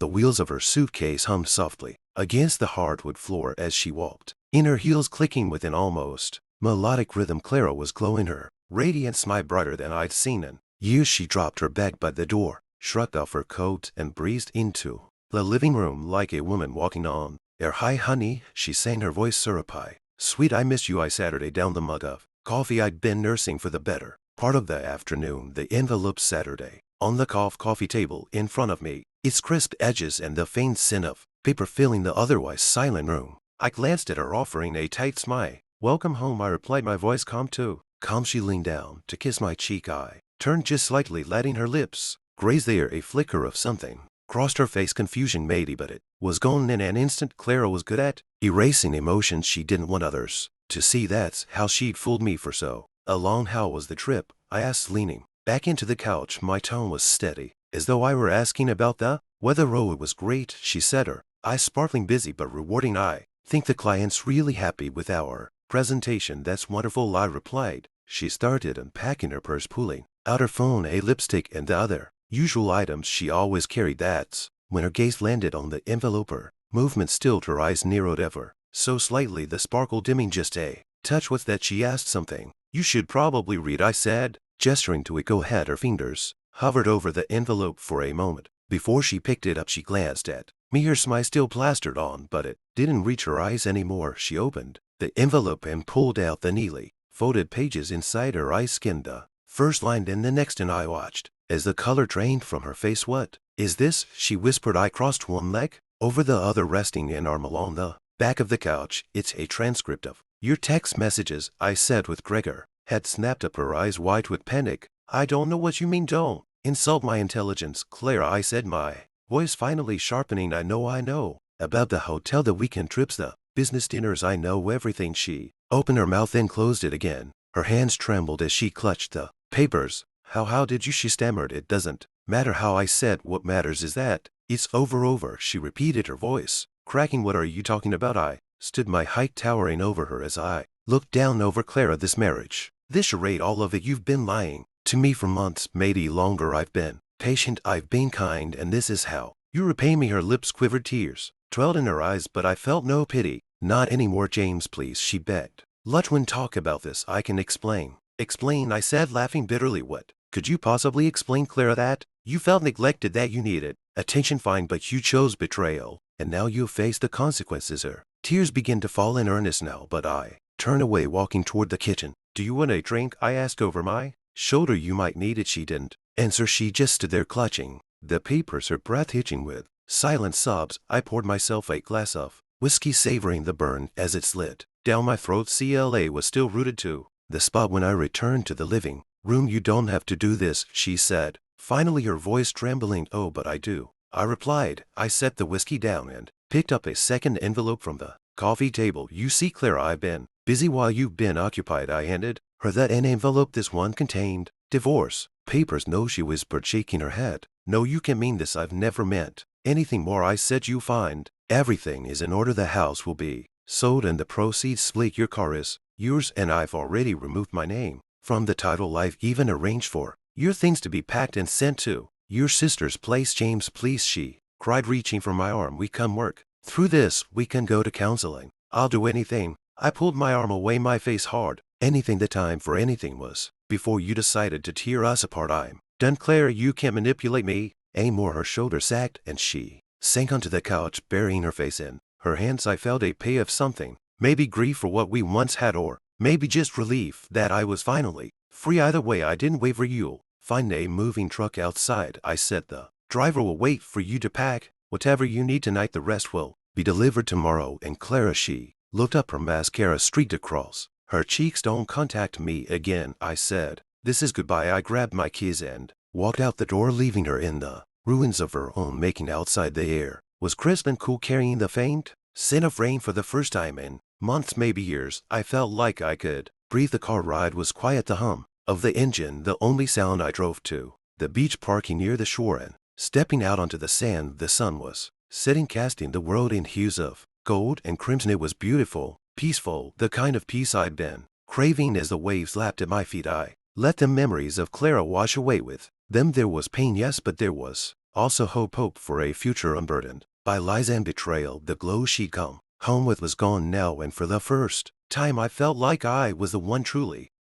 The wheels of her suitcase hummed softly against the hardwood floor as she walked, in her heels clicking with an almost melodic rhythm. Clara was glowing, her radiant smile brighter than I'd seen in years. She dropped her bag by the door, shrugged off her coat, and breezed into the living room like a woman walking on air. "Hi, honey," she sang, her voice syrupy sweet. "I missed you." I Saturday down the mug of coffee I'd been nursing for the better part of the afternoon. The envelope Saturday on the coffee table in front of me, its crisp edges and the faint scent of paper filling the otherwise silent room. I glanced at her, offering a tight smile. "Welcome home," I replied, my voice calm too. Calm. She leaned down to kiss my cheek. I turned just slightly, letting her lips graze there. A flicker of something crossed her face, confusion maybe, but it was gone in an instant. Clara was good at erasing emotions she didn't want others to see. That's how she'd fooled me for so long. "How was the trip?" I asked, leaning back into the couch. My tone was steady, as though I were asking about the weather. "Oh, it was great," she said, her eyes sparkling. "Busy but rewarding. I think the client's really happy with our presentation." "That's wonderful," I replied. She started unpacking her purse, pulling out her phone, a lipstick, and the other usual items she always carried. That's when her gaze landed on the envelope. Her movement stilled, her eyes narrowed ever so slightly, the sparkle dimming just a touch. "What's that?" she asked. "Something you should probably read," I said, gesturing to it. "Go ahead." Her fingers hovered over the envelope for a moment before she picked it up. She glanced at me, her smile still plastered on, but it didn't reach her eyes anymore. She opened the envelope and pulled out the neatly folded pages. Inside, her eyes skimmed the first line, then the next, and I watched as the color drained from her face. "What is this?" she whispered. I crossed one leg over the other, resting an arm along the back of the couch. "It's a transcript of your text messages," I said with Gregor had snapped up, her eyes wide with panic. "I don't know what you mean." "Don't insult my intelligence, Clara," I said, my voice finally sharpening. I know about the hotel, the weekend trips, the business dinners. I know everything." She opened her mouth, then closed it again. Her hands trembled as she clutched the papers. How did you?" she stammered. "It doesn't matter how," I said. "What matters is that it's over," she repeated, her voice cracking. "What are you talking about?" I stood, my height towering over her as I looked down over Clara. "This marriage, this charade, all of it. You've been lying to me for months, maybe longer. I've been patient, I've been kind, and this is how you repay me." Her lips quivered, tears trailed in her eyes, but I felt no pity. "Not anymore, James, please," she begged. "Let's talk about this. I can explain." "Explain?" I said, laughing bitterly. "What could you possibly explain, Clara? That you felt neglected, that you needed attention. Fine, but you chose betrayal, and now you face the consequences." Her tears began to fall in earnest now, but I turned away, walking toward the kitchen. "Do you want a drink?" I asked over my shoulder. "You might need it." She didn't answer. She just stood there clutching the papers, her breath hitching with silent sobs. I poured myself a glass of whiskey, savoring the burn as it slid down my throat. Cla was still rooted to the spot when I returned to the living room. "You don't have to do this," she said, finally, her voice trembling. "Oh, but I do," I replied. I set the whiskey down and picked up a second envelope from the coffee table. "You see, Clara, I've been busy while you've been occupied." I handed her that envelope. This one contained divorce papers. "No," she whispered, shaking her head. "No, you can mean this. I've never meant anything more." I said, "You find everything is in order. The house will be sold and the proceeds split. Your car is yours, and I've already removed my name from the title. I've even arranged for your things to be packed and sent to your sister's place." "James, please," she cried, reaching for my arm. "We can work through this. We can go to counseling. I'll do anything." I pulled my arm away, my face hard. "Anything. The time for anything was before you decided to tear us apart. I'm done, Clara. You can't manipulate me anymore." Her shoulders sagged, and she sank onto the couch, burying her face in her hands. I felt a pang of something, maybe grief for what we once had, or maybe just relief that I was finally free. Either way, I didn't waver. "You'll find a moving truck outside," I said. "The driver will wait for you to pack whatever you need tonight. The rest will be delivered tomorrow." And Clara, she looked up, her mascara streaked across her cheeks. "Don't contact me again," I said. "This is goodbye." I grabbed my keys and walked out the door, leaving her in the ruins of her own making. Outside, the air was crisp and cool, carrying the faint scent of rain. For the first time in months, maybe years, I felt like I could breathe. The car ride was quiet, the hum of the engine the only sound. I drove to the beach, parking near the shore, and stepping out onto the sand. The sun was setting, casting the world in hues of gold and crimson. It was beautiful, peaceful, the kind of peace I'd been craving. As the waves lapped at my feet, I let the memories of Clara wash away with them. There was pain, yes, but there was Also hope for a future unburdened by lies and betrayal. The glow she'd come home with was gone now, and for the first time I felt like I was the one truly